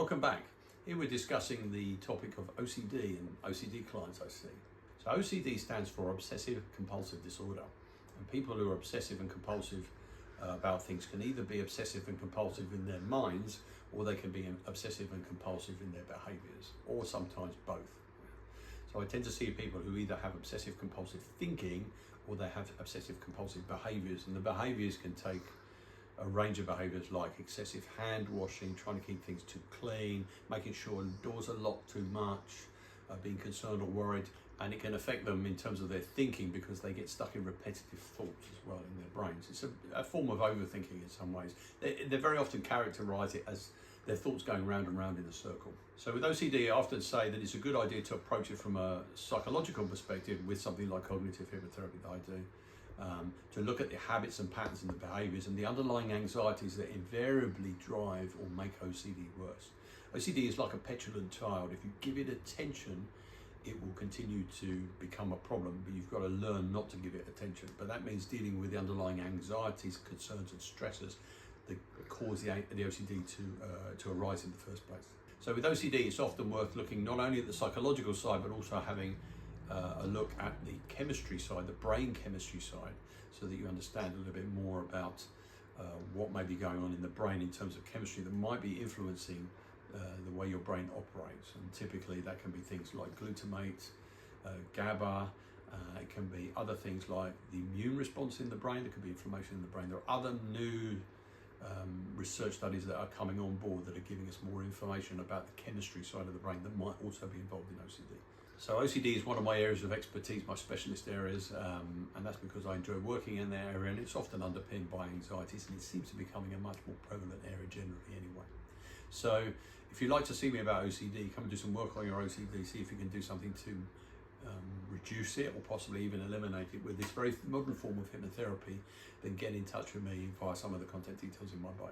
Welcome back. Here we're discussing the topic of OCD and OCD clients I see. So OCD stands for Obsessive-Compulsive Disorder. And people who are obsessive and compulsive about things can either be obsessive and compulsive in their minds, or they can be obsessive and compulsive in their behaviors, or sometimes both. So I tend to see people who either have obsessive compulsive thinking or they have obsessive compulsive behaviors, and the behaviors can take a range of behaviors like excessive hand washing, trying to keep things too clean, making sure doors are locked too much, being concerned or worried, and it can affect them in terms of their thinking because they get stuck in repetitive thoughts as well in their brains. It's a form of overthinking in some ways. They very often characterize it as their thoughts going round and round in a circle. So with OCD, I often say that it's a good idea to approach it from a psychological perspective with something like cognitive hypnotherapy that I do. To look at the habits and patterns and the behaviors and the underlying anxieties that invariably drive or make OCD worse. OCD is like a petulant child. If you give it attention, it will continue to become a problem, but you've got to learn not to give it attention. But that means dealing with the underlying anxieties, concerns and stressors that cause the OCD to arise in the first place. So with OCD, it's often worth looking not only at the psychological side, but also having a look at the chemistry side, the brain chemistry side, so that you understand a little bit more about what may be going on in the brain in terms of chemistry that might be influencing the way your brain operates. And typically that can be things like glutamate, GABA, it can be other things like the immune response in the brain, there could be inflammation in the brain. There are other new research studies that are coming on board that are giving us more information about the chemistry side of the brain that might also be involved in OCD. So OCD is one of my areas of expertise, my specialist areas, and that's because I enjoy working in that area, and it's often underpinned by anxieties, and it seems to be becoming a much more prevalent area generally anyway. So if you'd like to see me about OCD, come and do some work on your OCD, see if you can do something to reduce it or possibly even eliminate it with this very modern form of hypnotherapy, then get in touch with me via some of the contact details in my bio.